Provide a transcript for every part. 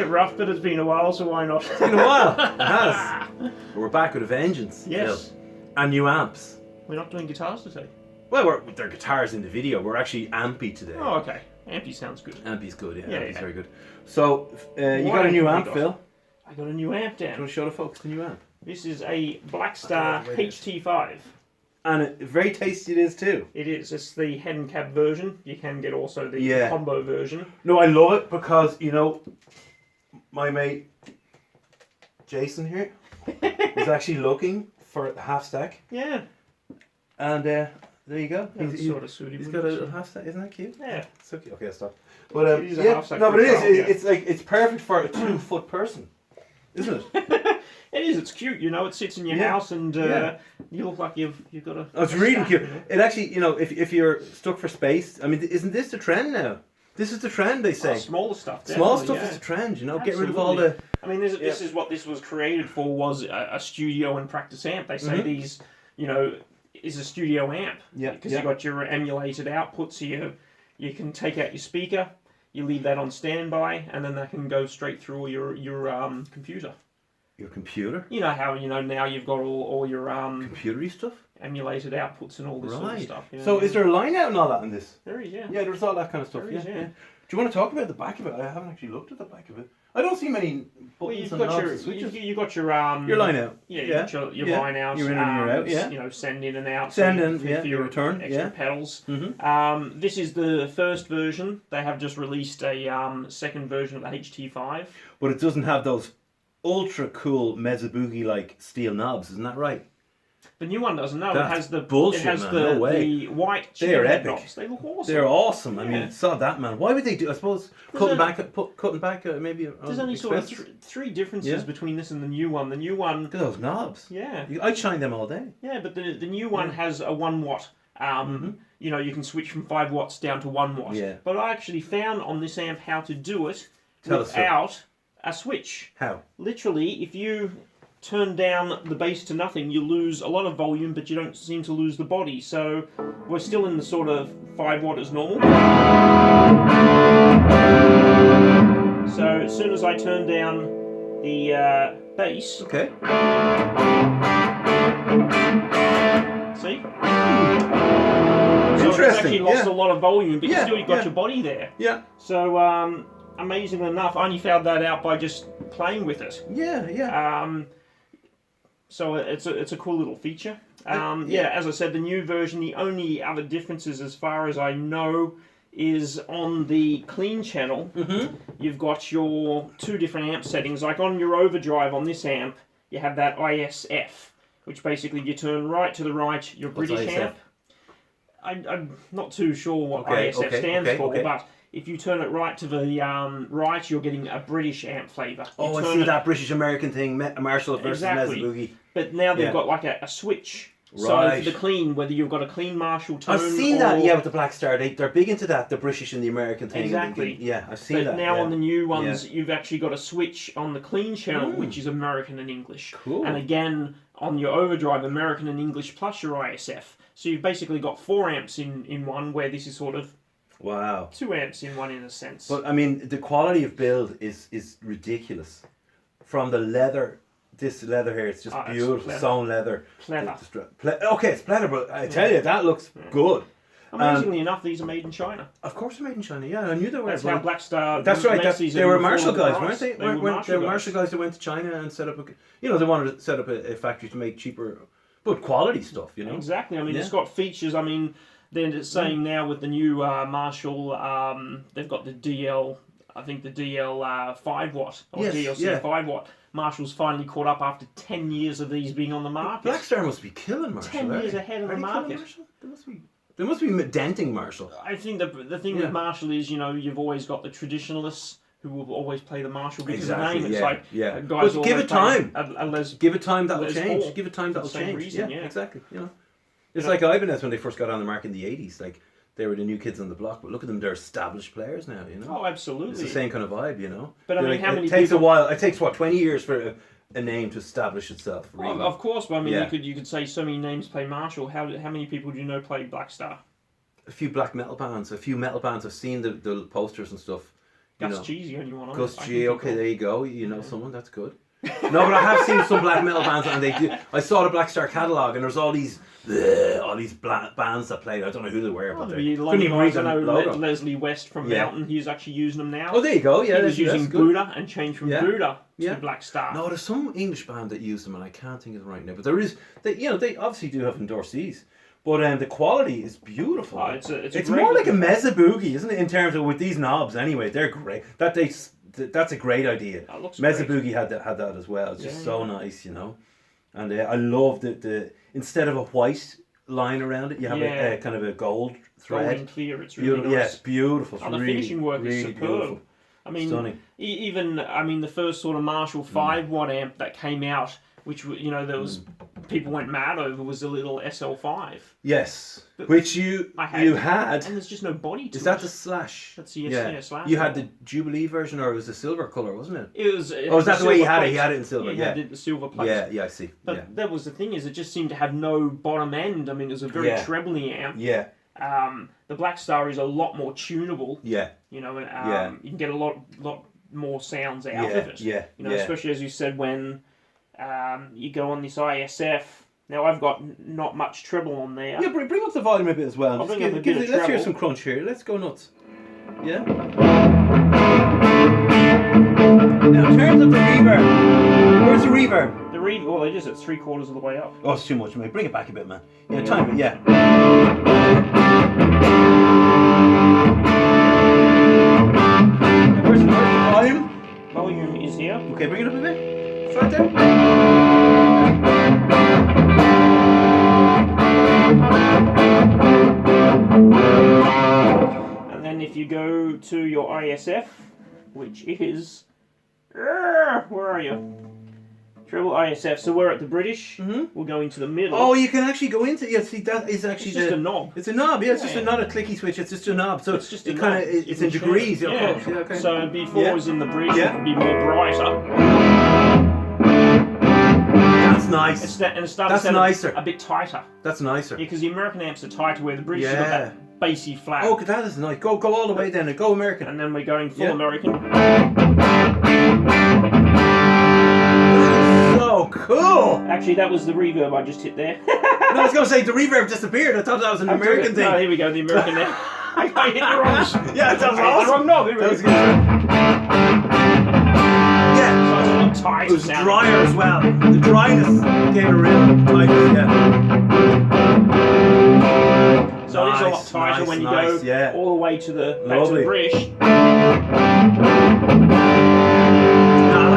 Rough, but it's been a while, so why not? It's been a while. It has. We're back with a vengeance. Yes. Phil. And new amps. We're not doing guitars today. Well, they're guitars in the video. We're actually ampy today. Oh, okay. Ampy sounds good. Ampy's good, yeah. Yeah, Ampy's yeah. very good. So, you got a new amp, Phil? I got a new amp Do you down. want to show the folks the new amp? This is a Blackstar HT5. And very tasty it is too. It is. It's the head and cab version. You can get also the Yeah. combo version. No, I love it because, you know, my mate Jason here was actually looking for a half stack. Yeah. And there you go. That's sort of suited. He's got a half stack. Isn't that cute? Yeah. So cute. Okay, I'll stop. But It is a yeah, half stack no, for but it a is. child, yeah. It's like it's perfect for a 2-foot person, isn't it? It is. It's cute. You know, it sits in your Yeah. house, and Yeah. you look like you've got a. Oh, it's a really stack, cute. you know? It actually, you know, if you're stuck for space, I mean, isn't this the trend now? This is the trend, they say. Oh, smaller stuff. Small definitely, stuff yeah. is the trend, you know. Get rid of all the. I mean, this is what this was created for. Was a studio and practice amp. They say these, you know, is a studio amp. Yeah. Because yeah. you got your emulated output, so you can take out your speaker, you leave that on standby, and then that can go straight through your computer. Your computer? You know how now you've got all your Computery stuff? emulated outputs and all this sort of stuff. You know? So is there a line out and all that in this? There is, yeah. Yeah, there's all that kind of stuff. There Yeah, is, yeah. yeah. Do you want to talk about the back of it? I haven't actually looked at the back of it. I don't see many Well, buttons you've and got knobs your and switches. you got your Your line out. Yeah, you Yeah. got your Yeah. line out. You're in and you're out, yeah. You know, send in and out. Send so in, for yeah, your return, extra yeah. pedals. Mm-hmm. This is the first version. They have just released a second version of the HT5. But it doesn't have those ultra cool Mezzabugi like steel knobs, isn't that right? The new one doesn't. No, That's it has the bullshit, it has man. the, No way. the white They're chain epic. knobs. They look awesome. They're awesome. I Yeah. mean, saw that, man. Why would they do? I suppose cutting back maybe. There's only sort of three differences Yeah. between this and the new one. The new one, Look at those knobs. yeah, I'd shine them all day. yeah, but the new one has a 1 watt. You know, you can switch from 5 watts down to 1 watt. Yeah. But I actually found on this amp how to do it Tell us, sir. without a switch. How? Literally, if you turn down the bass to nothing, you lose a lot of volume, but you don't seem to lose the body. So we're still in the sort of 5 watt as normal. So as soon as I turn down the bass, Okay. see? So it's Interesting. actually lost Yeah. a lot of volume, but Yeah, you still got yeah. your body there. Yeah. So amazingly enough, I only found that out by just playing with it. Yeah. Yeah. So it's a cool little feature. Yeah. Yeah, as I said, the new version, the only other differences as far as I know is on the clean channel, you've got your 2 different amp settings. Like on your overdrive on this amp, you have that ISF, which basically you turn right to the right, your What's British ISF? amp. I'm not too sure what Okay, ISF okay, stands okay, for, okay. but if you turn it right to the right, you're getting a British amp flavour. Oh, I see that British American thing, Marshall versus Exactly. Mezzabugi. But now they've Yeah. got like a switch. Right. So for the clean, whether you've got a clean Marshall tone I've seen or... that, yeah, with the Blackstar. They're big into that, the British and the American thing. Exactly. Yeah, I've seen But that. now yeah. on the new ones, you've actually got a switch on the clean channel, Mm. which is American and English. Cool. And again, on your overdrive, American and English plus your ISF. So you've basically got 4 amps in one, where this is sort of Wow. 2 amps in one in a sense. But I mean, the quality of build is ridiculous. From the leather, this leather here, it's just Oh, it's beautiful, pleather. sewn leather. Pleather. Okay, it's pleather, but I tell you, that looks good. Amazingly enough, these are made in China. Of course, they're made in China. Yeah, I knew they were. That's how Blackstar... That's right. makes these They were even Marshall before the guys, price. weren't they? They were They were Marshall guys that went to China and set up they wanted to set up a factory to make cheaper, but quality stuff. You know. Exactly. I mean, Yeah. it's got features. I mean, They're saying now with the new Marshall, they've got the DL, I think the DL 5 watt or DLC 5 watt. Marshall's finally caught up after 10 years of these being on the market. Blackstar must be killing Marshall. 10 years ahead of the market. They must be denting Marshall. I think the thing with Marshall is, you've always got the traditionalists who will always play the Marshall because of the name. It's like guys but give it time. Give it time, that'll Les change. Paul. Give it time, that'll change. Reason, Exactly. It's like Ibanez when they first got on the market in the 80s. Like, they were the new kids on the block, but look at them, they're established players now, Oh, absolutely. It's the same kind of vibe, But I mean, how many it takes people... a while. It takes, 20 years for a name to establish itself, really. Of course, but I mean, you could say so many names play Marshall. How many people do you know play Blackstar? A few black metal bands. A few metal bands. I've seen the posters and stuff. Gus G's the only one. Gus G, okay, there you go. You know someone, that's good. No, but I have seen some black metal bands, and they do. I saw the Blackstar catalogue, and there's all these bands that played. I don't know who they were, but they couldn't even read the logo. Leslie West from Mountain, he's actually using them now. Oh, there you go. Yeah, he was using Buddha and changed from Buddha to Blackstar. No, there's some English band that use them, and I can't think of them right now. But there is, they obviously do have endorsees. But the quality is beautiful. Oh, it's more like a mezza boogie, isn't it? In terms of with these knobs, anyway, they're great. That's a great idea. Mezza boogie had that as well. It's just so nice, And I love the instead of a white line around it, you have a kind of a gold thread. Gold and clear. It's really nice. Yes, beautiful. The finishing work is superb. Beautiful. I mean, stunning. Even the first sort of Marshall 5 watt amp that came out, which there was people went mad over, was the little SL5. Yes, but which you had, and there's just no body to it. Is that the Slash? That's the Slash. You had the Jubilee version, or it was the silver color, wasn't it? It was. Was that the way he had it? He had it in silver. Yeah, he had the silver plate. Yeah, I see. But that was the thing, is it just seemed to have no bottom end. I mean, it was a very trebly amp. Yeah. The Blackstar is a lot more tunable. Yeah. You can get a lot more sounds out of it. Yeah. Especially as you said when you go on this ISF. Now I've got not much treble on there. Yeah, bring up the volume a bit as well. Let's hear some crunch here. Let's go nuts. Yeah. Now in terms of the reverb, where's the reverb? The reverb, well, it is at 3/4 of the way up. Oh, it's too much, mate. Bring it back a bit, man. Yeah, time it. Yeah. Where's the volume? Volume is here. Okay, bring it up a bit. It's right there. And then if you go to your ISF, which is where are you? Treble ISF. So we're at the British. We'll go into the middle. Oh, you can actually go into see that is actually just a knob. It's a knob. Yeah, it's just not a clicky switch. It's just a knob. So it's just it's in degrees. Yeah. Of course. Yeah, okay. So before it was in the British, it would be more brighter. That's nice. That's nicer. A bit tighter. That's nicer. Yeah, because the American amps are tighter, where the British have got that bassy flat. Oh, that is nice. Go all the way then. Go American. And then we're going full American. So cool. Actually, that was the reverb I just hit there. No, I was going to say the reverb disappeared. I thought that was an American thing. No, here we go. The American there. I hit the wrong. Yeah, that was awesome. The wrong knob. That was good. Tight. It was drier as well. The dryness gave a real tightness, So it's a lot tighter when you go all the way to the back to the British. No, I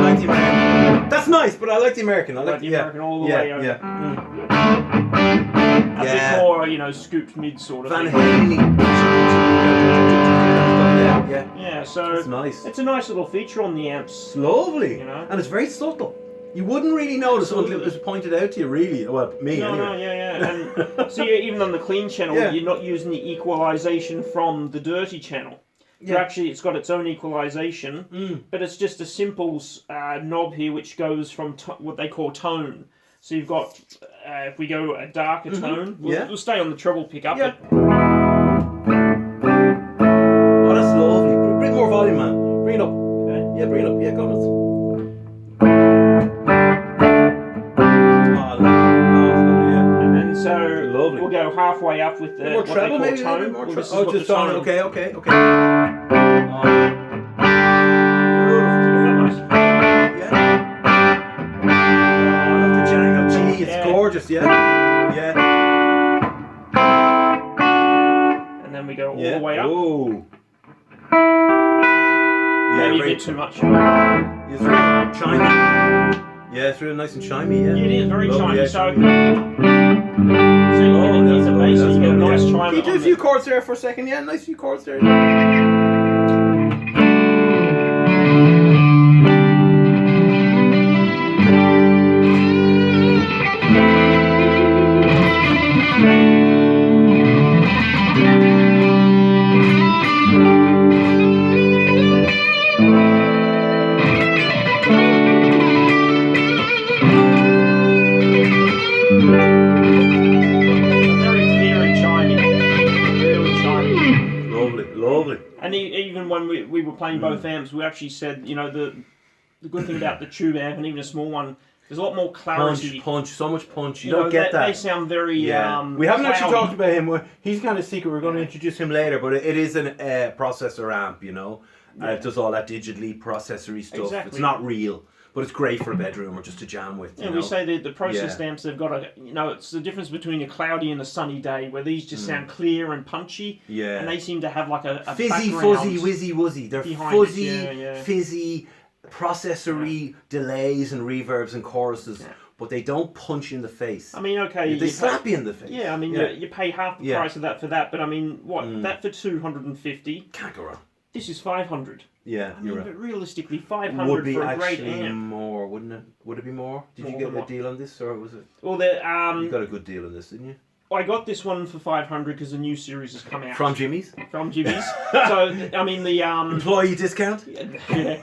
like the American. That's nice, but I like the American. I like the American all the way over. A bit more, scooped mid sort of Van thing. Yeah, so it's nice. It's a nice little feature on the amps. It's lovely, and it's very subtle. You wouldn't really notice until it was pointed out to you, really. Well, me anyway. And so even on the clean channel, you're not using the equalization from the dirty channel. Actually, it's got its own equalization, but it's just a simple knob here which goes from what they call tone. So you've got, if we go a darker tone, we'll stay on the treble pickup. Yeah. Oh, that's lovely. Bring more volume, man. Bring it up. Okay. Yeah, bring it up. Yeah, go nuts. Lovely. We'll go halfway up with the more treble, maybe tone. More well, oh, just tone. Okay. Beautiful. I love the jangle G. It's gorgeous. Yeah. then we go all the way up. Oh. Maybe a bit too much. It's really chimey. Yeah, it's really nice and chimey, yeah. It is very chimey, yeah, so... Oh, it's amazing. You get a nice chime. Can you do a few chords there for a second? Yeah, nice few chords there. And even when we were playing both amps, we actually said, you know, the good thing about the tube amp and even a small one, there's a lot more clarity. Punch, so much punch. You don't get that. They sound very we haven't cloudy. actually talked about him. He's kind of secret. We're going to introduce him later, but it is an processor amp, you know. It does all that digitally processory stuff. Exactly. It's not real. But it's great for a bedroom or just to jam with. Yeah, we say the processed amps, they've got a, you know, it's the difference between a cloudy and a sunny day, where these just sound clear and punchy. Yeah. And they seem to have like a fizzy, fuzzy, whizzy, wuzzy. They're fuzzy, fizzy, processory delays and reverbs and choruses. Yeah. But they don't punch you in the face. I mean, okay. They slap you in the face. Yeah, I mean, you pay half the price of that for that, but I mean, what, that for 250? Can't go wrong. This is 500. Yeah, I mean, but realistically, 500 for a great amp. More, wouldn't it? Would it be more? Did you get a deal on this, or was it? Well, you got a good deal on this, didn't you? I got this one for 500 because the new series has come out. From Jimmy's? From Jimmy's. So, I mean, the... employee discount? Yeah.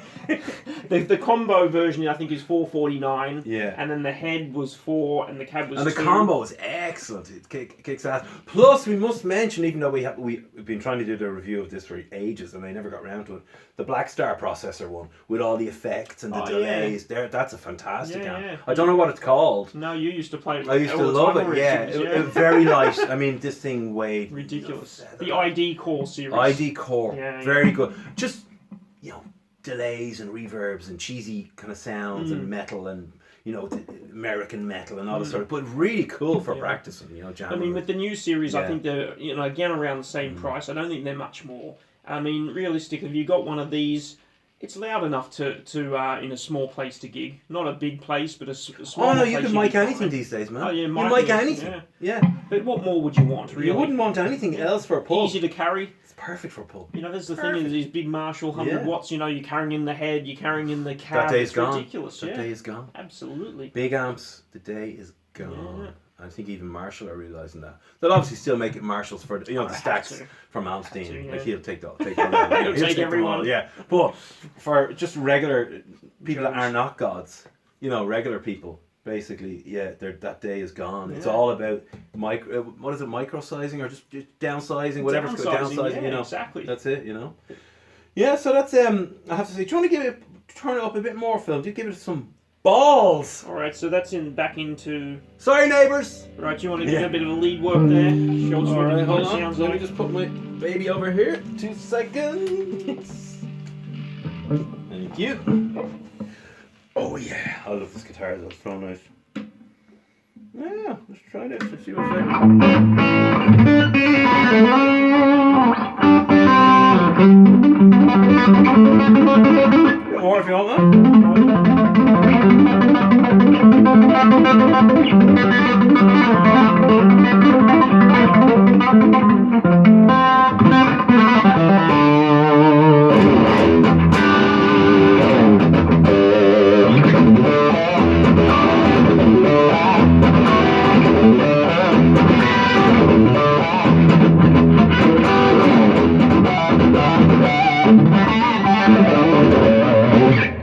the combo version, I think, is $4.49. Yeah. And then the head was $4 and the cab was $2. And the combo is excellent. It kicks ass. Plus, we must mention, even though we've been trying to do the review of this for ages and they never got around to it, the Blackstar processor one with all the effects and the delays. Yeah. That's a fantastic amp. Yeah. I don't know what it's called. No, you used to play it. I used to love it. Yeah. Very light. I mean, this thing weighed ridiculous. The ID Core series. ID Core. Very good. Just, you know, delays and reverbs and cheesy kind of sounds and metal and, you know, American metal and all that sort of, but really cool for practicing, you know, jamming. I mean, with the new series, I think they're, you know, again around the same price. I don't think they're much more. I mean, realistically, if you got one of these, it's loud enough to in a small place to gig. Not a big place, but a small place. Oh no, you can mic anything these days, man. Oh yeah, you mic anything. Yeah. But what more would you want, really? You wouldn't want anything else for a pub. Easy to carry. It's perfect for a pub. You know, that's the thing is these big Marshall 100 watts, you know, you're carrying in the head, you're carrying in the cab. That day's gone. Ridiculous, That day is gone. Absolutely. Big amps, the day is gone. I think even Marshall are realising that. They'll obviously still make it Marshalls for, you know, the stacks from Alstein. Like he'll take them. He'll take everyone. Yeah, but for just regular people that are not gods, you know, regular people, basically, that day is gone. It's all about what is it, micro-sizing or just downsizing, whatever it's called, downsizing. You know, exactly. That's it. You know. Yeah, so that's I have to say, do you want to turn it up a bit more, Phil? Do you give it some balls? Alright, so that's back into... Sorry, neighbours! Right, do you want to do a bit of a lead work there? Show us what it hold on. sounds Let like. me just put my baby over here. 2 seconds. Thank you. Oh yeah, I love this guitar, that's so nice. Yeah, let's try this. Let's see what's there. More if you want that.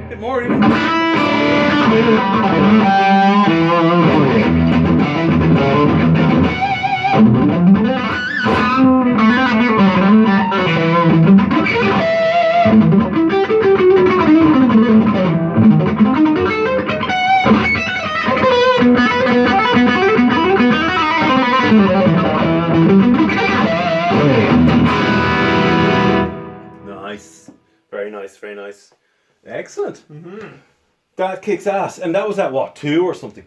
Bit more even. Nice. Very nice, very nice. Excellent. That kicks ass. And that was at what, 2 or something?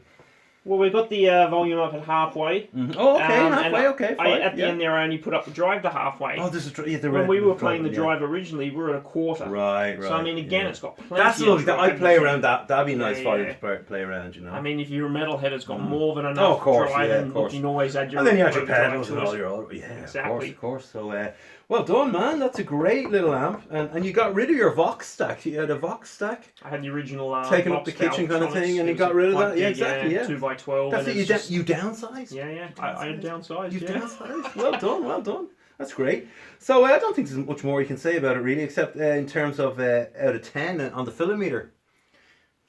Well, we've got the volume up at halfway. Mm-hmm. Oh, okay, halfway, okay, fine. At the end there, I only put up the drive to halfway. Oh, this is when we were playing the drive originally, we were at a quarter. Right. So I mean, again, it's got plenty. That's lovely. I play around that. That'd be nice for you to play around, you know. I mean, if you're a metalhead, it's got more than enough drive, and you can always add your. And then you add your pedals and all your exactly. Of course. So, well done, man. That's a great little amp, and you got rid of your Vox stack. You had a Vox stack. I had the original. Taking up the kitchen kind of thing, and you got rid of that. Yeah, exactly. Yeah, 2x12. That's it. You downsized. Yeah. I downsized. You've downsized. Well done. That's great. So I don't think there's much more you can say about it really, except in terms of out of 10 on the filometer.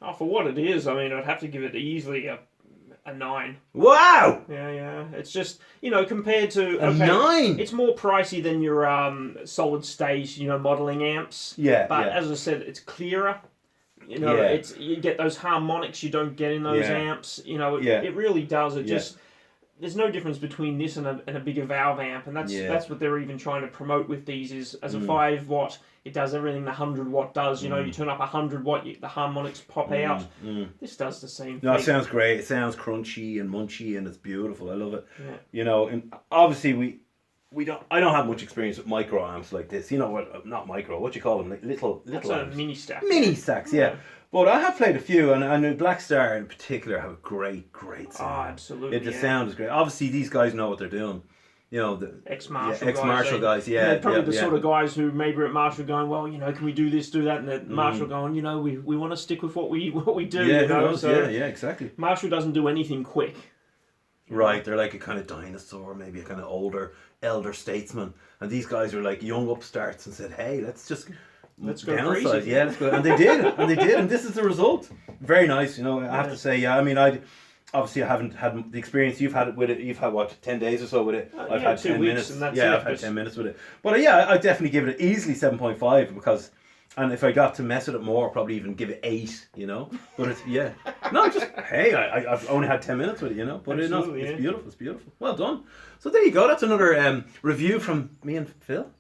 Oh, for what it is, I mean, I'd have to give it easily a 9. Wow! Yeah. It's just, compared to... A 9? It's more pricey than your solid state, modelling amps. Yeah, But as I said, it's clearer. You get those harmonics you don't get in those amps. It really does. It just... There's no difference between this and a bigger valve amp, and that's what they're even trying to promote with these is as a 5 watt, it does everything the 100 watt does. You turn up 100 watt, the harmonics pop out. This does the same thing. No, it sounds great. It sounds crunchy and munchy, and it's beautiful. I love it. Yeah. And obviously I don't have much experience with micro amps like this. Not micro. What do you call them? Like little That's amps. A mini stack. Mini stacks, yeah. But I have played a few, and I know Blackstar in particular have a great sound. Oh, absolutely. The sound is great. Obviously, these guys know what they're doing. The ex-Marshall guys. They're probably the sort of guys who maybe at Marshall going, well, can we do this, do that, and the Marshall going, we want to stick with what we do. Yeah, so exactly. Marshall doesn't do anything quick. Right, they're like a kind of dinosaur, maybe a kind of elder statesman, and these guys are like young upstarts and said, hey, let's go crazy. Yeah, let's go. And they did, and this is the result. Very nice, I have to say. Yeah, I mean, I haven't had the experience you've had with it. You've had what, 10 days or so with it. I've had 10 minutes. And that's I've had 10 minutes with it. But I definitely give it easily 7.5 because. And if I got to mess with it more, I'd probably even give it 8, But it's, I've only had 10 minutes with it, But it's beautiful, it's beautiful. Well done. So there you go, that's another review from me and Phil.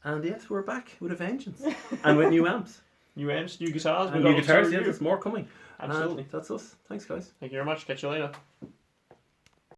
And yes, we're back with a vengeance. And with new amps. New amps, new guitars. And new guitars, there's more coming. Absolutely. And that's us. Thanks, guys. Thank you very much. Catch you later.